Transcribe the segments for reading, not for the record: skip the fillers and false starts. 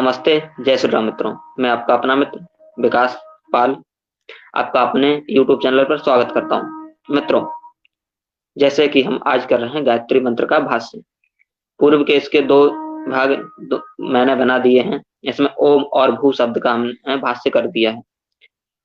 नमस्ते, जय श्री राम मित्रों। मैं आपका अपना मित्र विकास पाल आपका अपने YouTube चैनल पर स्वागत करता हूं। मित्रों, जैसे कि हम आज कर रहे हैं गायत्री मंत्र का भाष्य। पूर्व के इसके भाग मैंने बना दिए हैं। इसमें ओम और भू शब्द का हमने भाष्य कर दिया है।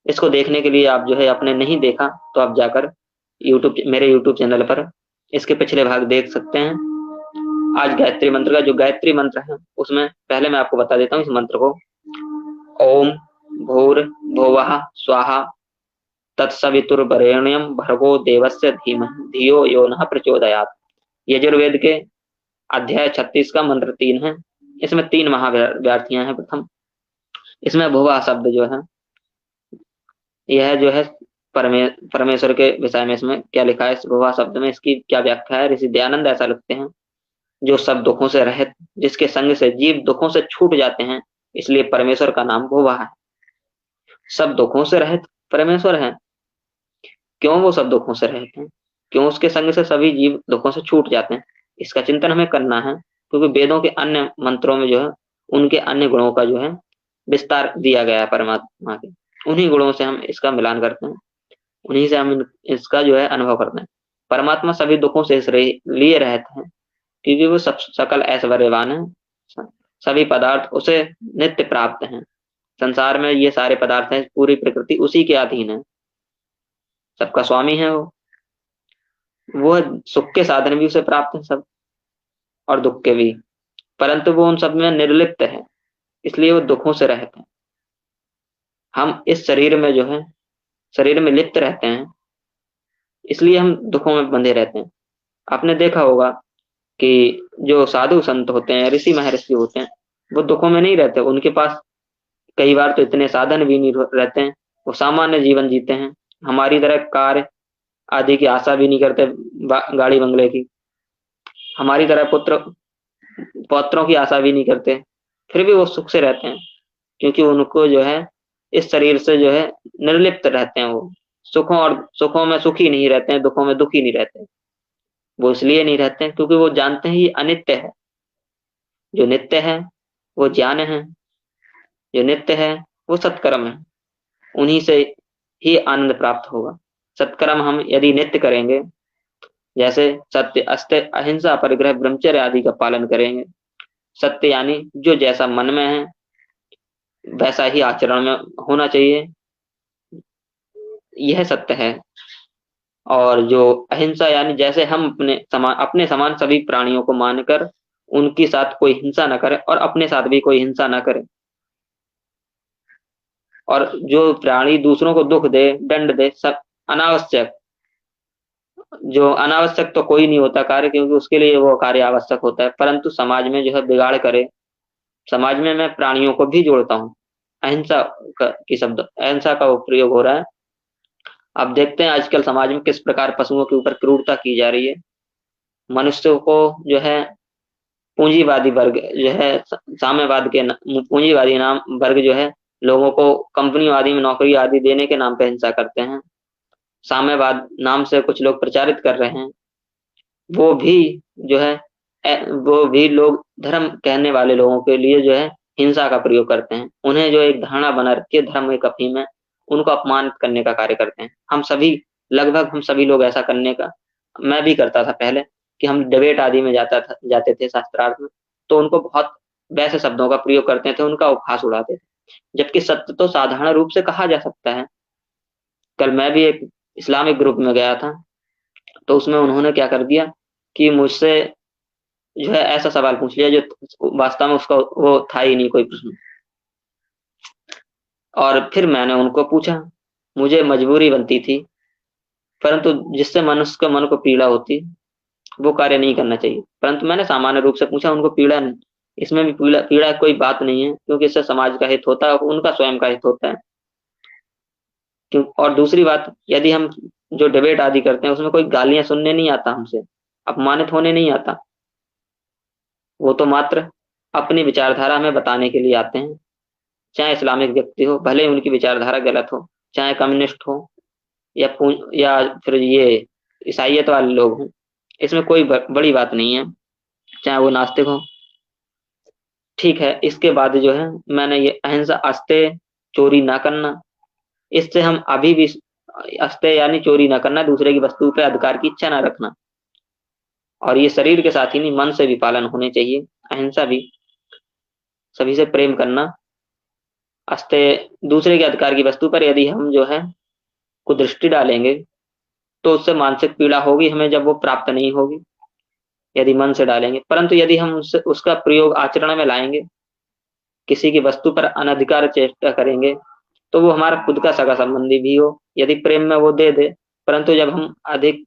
इसको देखने के लिए आप आपने नहीं देखा तो आप जाकर मेरे यूट्यूब चैनल पर इसके पिछले भाग देख सकते हैं। आज गायत्री मंत्र का जो गायत्री मंत्र है उसमें पहले मैं आपको बता देता हूँ इस मंत्र को। ओम भूर्भुवः स्वाहा तत्सवितुर्वरेण्यं भर्गो देवस्य धीमहि धियो यो नः प्रचोदयात्। यजुर्वेद के अध्याय 36 का मंत्र 3 है। इसमें 3 महाव्यार्थियां हैं। प्रथम इसमें भुवा शब्द यह परमेश्वर के विषय में इसमें क्या लिखा है, इस भुवा शब्द में इसकी क्या व्याख्या है। ऋषि दयानंद ऐसा लिखते हैं, जो सब दुखों से रहित, जिसके संग से जीव दुखों से छूट जाते हैं, इसलिए परमेश्वर का नाम भुवा है। सब दुखों से रहित परमेश्वर है। क्यों वो सब दुखों से रहित हैं? क्यों उसके संग से सभी जीव दुखों से छूट जाते हैं? इसका चिंतन हमें करना है, क्योंकि वेदों के अन्य मंत्रों में उनके अन्य गुणों का विस्तार दिया गया है। परमात्मा के उन्हीं गुणों से हम इसका मिलान करते हैं, उन्हीं से हम इसका अनुभव करते हैं। परमात्मा सभी दुखों से लिए रहते हैं, क्योंकि वो सब सकल ऐश्वर्यवान है। सभी पदार्थ उसे नित्य प्राप्त हैं। संसार में ये सारे पदार्थ हैं, पूरी प्रकृति उसी के अधीन है। सबका स्वामी है वो सुख के साधन भी उसे प्राप्त है सब, और दुख के भी, परंतु वो उन सब में निर्लिप्त है, इसलिए वो दुखों से रहते हैं। हम इस शरीर में लिप्त रहते हैं, इसलिए हम दुखों में बंधे रहते हैं। आपने देखा होगा कि जो साधु संत होते हैं, ऋषि महर्षि होते हैं, वो दुखों में नहीं रहते। उनके पास कई बार तो इतने साधन भी नहीं रहते हैं, वो सामान्य जीवन जीते हैं। हमारी तरह कार आदि की आशा भी नहीं करते, गाड़ी बंगले की। हमारी तरह पौत्रों की आशा भी नहीं करते, फिर भी वो सुख से रहते हैं, क्योंकि उनको इस शरीर से निर्लिप्त रहते हैं। वो सुखों में सुखी नहीं रहते हैं, दुखों में दुखी नहीं रहते हैं। वो इसलिए नहीं रहते हैं क्योंकि वो जानते हैं ये अनित्य है। जो नित्य है वो ज्ञान है, जो नित्य है वो सत्कर्म है। उन्हीं से ही आनंद प्राप्त होगा। सत्कर्म हम यदि नित्य करेंगे, जैसे सत्य, अस्त्य, अहिंसा, परिग्रह, ब्रह्मचर्य आदि का पालन करेंगे। सत्य यानी जो जैसा मन में है वैसा ही आचरण में होना चाहिए, यह सत्य है। और जो अहिंसा यानी जैसे हम अपने समान सभी प्राणियों को मानकर उनके साथ कोई हिंसा न करे, और अपने साथ भी कोई हिंसा न करे। और जो प्राणी दूसरों को दुख दे, दंड दे, सब अनावश्यक, जो अनावश्यक तो कोई नहीं होता कार्य, क्योंकि उसके लिए वो कार्य आवश्यक होता है, परंतु समाज में बिगाड़ करे। समाज में मैं प्राणियों को भी जोड़ता हूँ। अहिंसा का प्रयोग हो रहा है। अब देखते हैं आजकल समाज में किस प्रकार पशुओं के ऊपर क्रूरता की जा रही है। मनुष्यों को पूंजीवादी वर्ग साम्यवाद के पूंजीवादी नाम वर्ग लोगों को कंपनियों आदि में नौकरी आदि देने के नाम पे हिंसा करते हैं। साम्यवाद नाम से कुछ लोग प्रचारित कर रहे हैं। वो भी वो भी लोग धर्म कहने वाले लोगों के लिए हिंसा का प्रयोग करते हैं। उन्हें एक धारणा बना रखी है धर्म एक अफीम है, उनको अपमानित करने का कार्य करते हैं। लगभग हम सभी लोग ऐसा करने का, मैं भी करता था पहले, कि हम डिबेट आदि में जाते थे शास्त्रार्थ में, तो उनको बहुत वैसे शब्दों का प्रयोग करते थे, उनका उपहास उड़ाते थे, जबकि सत्य तो साधारण रूप से कहा जा सकता है। कल मैं भी एक इस्लामिक ग्रुप में गया था, तो उसमें उन्होंने क्या कर दिया कि मुझसे ऐसा सवाल पूछ लिया जो वास्तव में उसका वो था ही नहीं कोई प्रश्न। और फिर मैंने उनको पूछा, मुझे मजबूरी बनती थी, परंतु जिससे मनुष्य के मन को पीड़ा होती वो कार्य नहीं करना चाहिए। परंतु मैंने सामान्य रूप से पूछा, उनको पीड़ा नहीं, इसमें भी पीड़ा कोई बात नहीं है, क्योंकि इससे समाज का हित होता है, उनका स्वयं का हित होता है। क्यों? और दूसरी बात, यदि हम जो डिबेट आदि करते हैं उसमें कोई गालियां सुनने नहीं आता, हमसे अपमानित होने नहीं आता। वो तो मात्र अपनी विचारधारा हमें बताने के लिए आते हैं। चाहे इस्लामिक व्यक्ति हो, भले ही उनकी विचारधारा गलत हो, चाहे कम्युनिस्ट हो या फिर ये ईसाइयत वाले लोग हों, इसमें कोई बड़ी बात नहीं है, चाहे वो नास्तिक हो। ठीक है, इसके बाद जो है मैंने ये अहिंसा, अस्ते, चोरी ना करना, इससे हम अभी भी, अस्ते यानी चोरी ना करना, दूसरे की वस्तु पे अधिकार की इच्छा ना रखना, और ये शरीर के साथ ही नहीं मन से भी पालन होने चाहिए। अहिंसा भी, सभी से प्रेम करना। अस्ते, दूसरे के अधिकार की वस्तु पर यदि हम जो है कुदृष्टि डालेंगे तो उससे मानसिक पीड़ा होगी हमें, जब वो प्राप्त नहीं होगी, यदि मन से डालेंगे। परंतु यदि हम उसका प्रयोग आचरण में लाएंगे, किसी की वस्तु पर अनधिकार चेष्टा करेंगे, तो वो हमारा खुद का सगा संबंधी भी हो, यदि प्रेम में वो दे दे, परंतु जब हम अधिक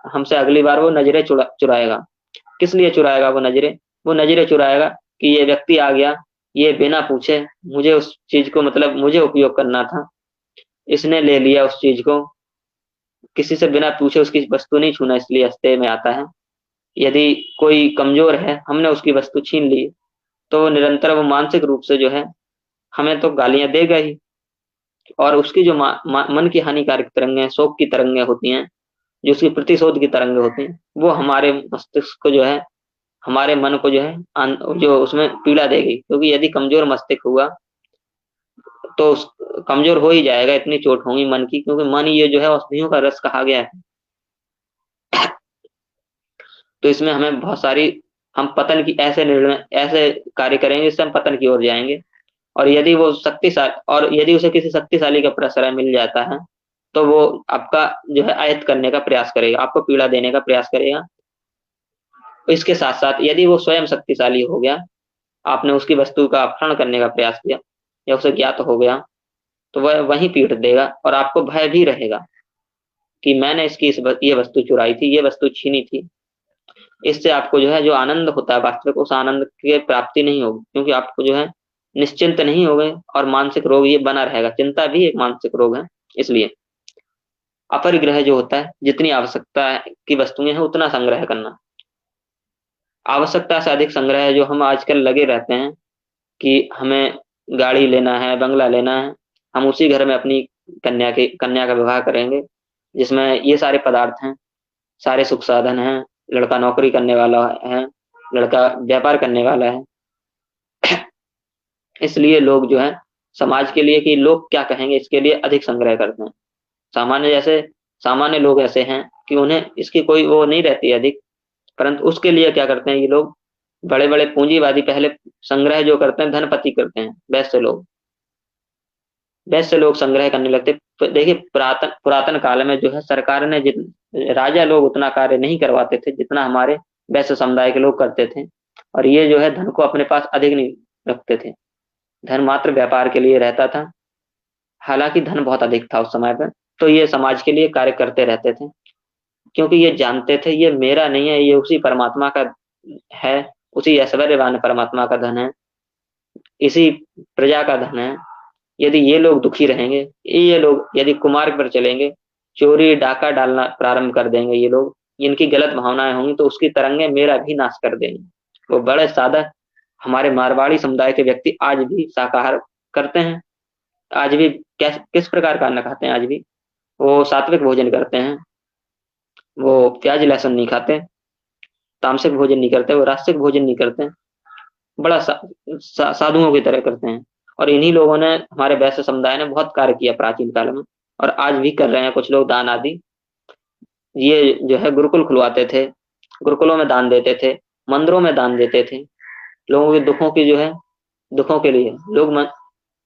हमसे अगली बार वो नजरें चुराएगा। किस लिए चुराएगा वो नजरें? वो नजरें चुराएगा कि ये व्यक्ति आ गया, ये बिना पूछे मुझे उस चीज को, मतलब मुझे उपयोग करना था, इसने ले लिया उस चीज को, किसी से बिना पूछे उसकी वस्तु नहीं छूना, इसलिए हस्ते में आता है। यदि कोई कमजोर है, हमने उसकी वस्तु छीन ली, तो निरंतर वो मानसिक रूप से जो है हमें तो गालियां देगा ही, और उसकी जो मन की हानिकारक तरंगे, शोक की तरंगे होती हैं, जो उसकी प्रतिशोध की तरंगे होती हैं, वो हमारे मस्तिष्क को जो है, हमारे मन को जो है जो उसमें पीड़ा देगी, क्योंकि यदि कमजोर मस्तिष्क हुआ तो उस कमजोर हो ही जाएगा, इतनी चोट होगी मन की, क्योंकि मन ये जो है औषधियों का रस कहा गया है। तो इसमें हमें बहुत सारी, हम पतन की ऐसे निर्णय, ऐसे कार्य करेंगे जिससे हम पतन की ओर जाएंगे। और यदि वो शक्तिशाली, और यदि उसे किसी शक्तिशाली का प्रश्रय मिल जाता है, तो वो आपका जो है आयत्त करने का प्रयास करेगा, आपको पीड़ा देने का प्रयास करेगा। इसके साथ साथ यदि वो स्वयं शक्तिशाली हो गया, आपने उसकी वस्तु का अपहरण करने का प्रयास किया या उसे ज्ञात हो गया, तो वह वहीं पीट देगा, और आपको भय भी रहेगा कि मैंने इसकी ये वस्तु चुराई थी, ये वस्तु छीनी थी। इससे आपको जो है जो आनंद होता है वास्तविक, उस आनंद की प्राप्ति नहीं होगी, क्योंकि आपको जो है निश्चिंत नहीं हो गए, और मानसिक रोग ये बना रहेगा। चिंता भी एक मानसिक रोग है। इसलिए अपरिग्रह जो होता है, जितनी आवश्यकता की वस्तुएं हैं उतना संग्रह करना। आवश्यकता से अधिक संग्रह जो हम आजकल लगे रहते हैं कि हमें गाड़ी लेना है, बंगला लेना है, हम उसी घर में अपनी कन्या का विवाह करेंगे, जिसमें ये सारे पदार्थ हैं, सारे सुख साधन हैं, लड़का नौकरी करने वाला है, लड़का व्यापार करने वाला है। इसलिए लोग जो है समाज के लिए, कि लोग क्या कहेंगे, इसके लिए अधिक संग्रह करते हैं। सामान्य जैसे सामान्य लोग ऐसे हैं कि उन्हें इसकी कोई वो नहीं रहती है अधिक, परंतु उसके लिए क्या करते हैं ये लोग, बड़े बड़े पूंजीवादी पहले संग्रह जो करते हैं, धनपति करते हैं, वैसे लोग संग्रह करने लगते। तो देखिए पुरातन पुरातन काल में जो है सरकार ने राजा लोग उतना कार्य नहीं करवाते थे जितना हमारे वैश्य समुदाय के लोग करते थे, और ये जो है धन को अपने पास अधिक नहीं रखते थे, धन मात्र व्यापार के लिए रहता था। हालांकि धन बहुत अधिक था उस समय पर, तो ये समाज के लिए कार्य करते रहते थे, क्योंकि ये जानते थे ये मेरा नहीं है, ये उसी परमात्मा का है, उसी ऐश्वर्यवान परमात्मा का धन है, इसी प्रजा का धन है। यदि ये लोग दुखी रहेंगे, ये लोग यदि कुमार्ग पर चलेंगे, चोरी डाका डालना प्रारंभ कर देंगे, ये लोग, इनकी गलत भावनाएं होंगी, तो उसकी तरंगे मेरा भी नाश कर देंगे। वो बड़े सादा, हमारे मारवाड़ी समुदाय के व्यक्ति आज भी शाकाहार करते हैं, आज भी किस प्रकार का अन्न खाते हैं, आज भी वो सात्विक भोजन करते हैं, वो प्याज लहसुन नहीं खाते, तामसिक भोजन नहीं करते, वो रास्तिक भोजन नहीं करते, बड़ा साधुओं की तरह करते हैं। और इन्हीं लोगों ने, हमारे वैश्य समुदाय ने बहुत कार्य किया प्राचीन काल में, और आज भी कर रहे हैं कुछ लोग, दान आदि। ये जो है गुरुकुल खुलवाते थे, गुरुकुलों में दान देते थे, मंदिरों में दान देते थे, लोगों के दुखों की जो है, दुखों के लिए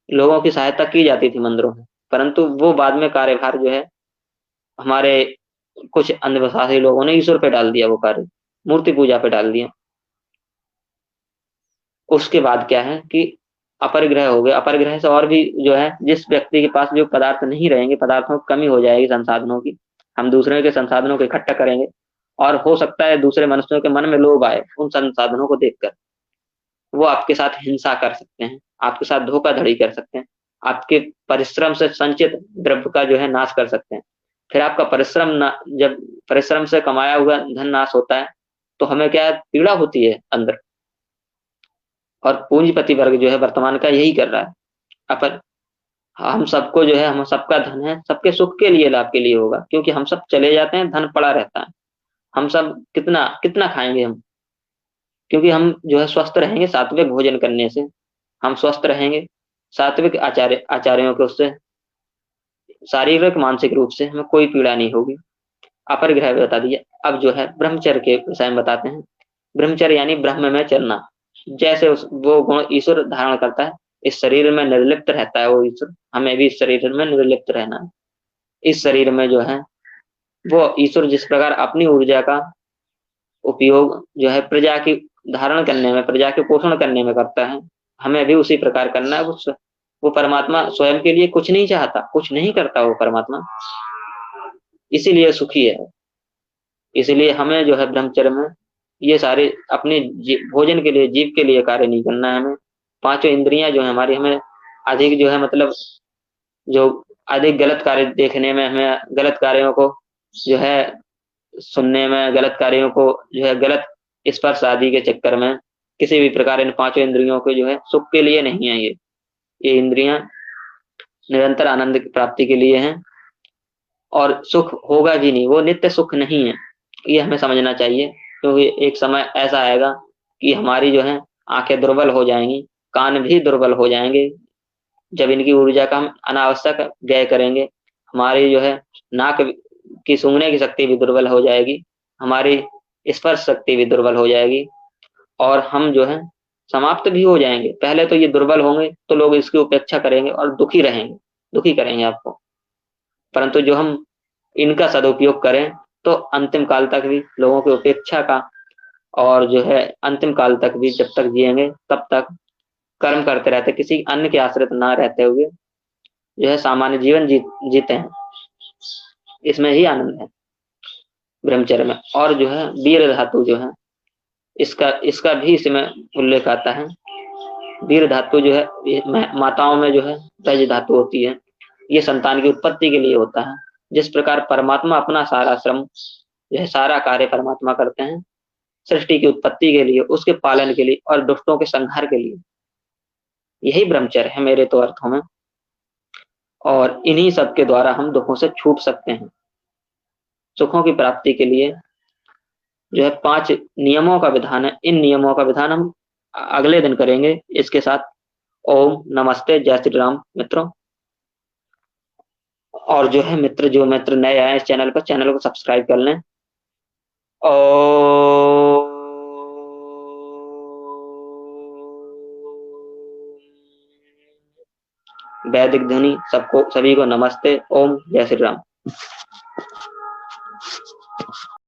लोगों की सहायता की जाती थी मंदिरों में। परंतु वो बाद में कार्यभार जो है हमारे कुछ अंधविश्वासी लोगों ने ईश्वर पे डाल दिया, वो कार्य मूर्ति पूजा पे डाल दिया। उसके बाद क्या है कि अपरिग्रह हो गया। अपरिग्रह से और भी जो है, जिस व्यक्ति के पास जो पदार्थ नहीं रहेंगे, पदार्थों की कमी हो जाएगी, संसाधनों की, हम दूसरे के संसाधनों को इकट्ठा करेंगे, और हो सकता है दूसरे मनुष्यों के मन में लोभ आए उन संसाधनों को देखकर, वो आपके साथ हिंसा कर सकते हैं, आपके साथ धोखाधड़ी कर सकते हैं, आपके परिश्रम से संचित द्रव्य का जो है नाश कर सकते हैं। फिर आपका परिश्रम जब परिश्रम से कमाया हुआ धन नाश होता है, तो हमें क्या पीड़ा होती है अंदर। और पूंजीपति वर्ग जो है वर्तमान का यही कर रहा है। अपन, हम सबको जो है, हम सबका धन है, सबके सुख के लिए, लाभ के लिए होगा, क्योंकि हम सब चले जाते हैं, धन पड़ा रहता है, हम सब कितना कितना खाएंगे हम। क्योंकि हम जो है स्वस्थ रहेंगे सात्विक भोजन करने से, हम स्वस्थ रहेंगे सात्विक आचार्यों के उससे, शारीरिक मानसिक रूप से हमें कोई पीड़ा नहीं होगी। अपर ग्रह बता दिया। अब जो है ब्रह्मचर्य के विषय में बताते हैं। ब्रह्मचर्य यानी ब्रह्म में चलना। जैसे वो गुण ईश्वर धारण करता है, इस शरीर में निर्लिप्त रहता है वो ईश्वर, हमें भी इस शरीर में निर्लिप्त रहना है। इस शरीर में जो है वो ईश्वर जिस प्रकार अपनी ऊर्जा का उपयोग जो है प्रजा की धारण करने में, प्रजा के पोषण करने में करता है, हमें भी उसी प्रकार करना है। वो परमात्मा स्वयं के लिए कुछ नहीं चाहता, कुछ नहीं करता वो परमात्मा, इसीलिए सुखी है। इसलिए हमें जो है ब्रह्मचर्य में ये सारे अपने भोजन के लिए, जीव के लिए कार्य नहीं करना है हमें। पांचों इंद्रियां जो है हमारी, हमें अधिक जो है मतलब जो अधिक गलत कार्य देखने में, हमें गलत कार्यों को जो है सुनने में, गलत कार्यों को जो है गलत स्पर्श आदि के चक्कर में किसी भी प्रकार इन पांचों इंद्रियों के जो है सुख के लिए नहीं है। ये इंद्रियां निरंतर आनंद की प्राप्ति के लिए हैं, और सुख होगा भी नहीं, वो नित्य सुख नहीं है, ये हमें समझना चाहिए। क्योंकि एक समय ऐसा आएगा कि हमारी जो है आंखें दुर्बल हो जाएंगी, कान भी दुर्बल हो जाएंगे, जब इनकी ऊर्जा का हम अनावश्यक व्यय करेंगे। हमारी जो है नाक की सूंघने की शक्ति भी दुर्बल हो जाएगी, हमारी स्पर्श शक्ति भी दुर्बल हो जाएगी, और हम जो है समाप्त भी हो जाएंगे। पहले तो ये दुर्बल होंगे तो लोग इसकी उपेक्षा करेंगे और दुखी रहेंगे, दुखी करेंगे आपको। परंतु जो हम इनका सदुपयोग करें तो अंतिम काल तक भी लोगों की उपेक्षा का, और जो है अंतिम काल तक भी जब तक जिएंगे तब तक कर्म करते रहते, किसी अन्य के आश्रित ना रहते हुए जो है सामान्य जीवन जीते हैं। इसमें ही आनंद है ब्रह्मचर्य में। और जो है वीर धातु जो है, इसका इसका भी इसमें उल्लेख आता है। वीर धातु जो है माताओं में जो है रज धातु होती है, ये संतान की उत्पत्ति के लिए होता है। जिस प्रकार परमात्मा अपना सारा श्रम जो है, सारा कार्य परमात्मा करते हैं सृष्टि की उत्पत्ति के लिए, उसके पालन के लिए और दुष्टों के संहार के लिए, यही ब्रह्मचर्य है मेरे तो अर्थों में। और इन्हीं सब के द्वारा हम दुखों से छूट सकते हैं। सुखों की प्राप्ति के लिए जो है 5 नियमों का विधान है, इन नियमों का विधान हम अगले दिन करेंगे। इसके साथ ओम नमस्ते, जय श्री राम मित्रों। और जो है मित्र, जो मित्र नए आए इस चैनल पर, चैनल को सब्सक्राइब कर लें। और वैदिक ध्वनि सबको, सभी को नमस्ते, ओम, जय श्री राम।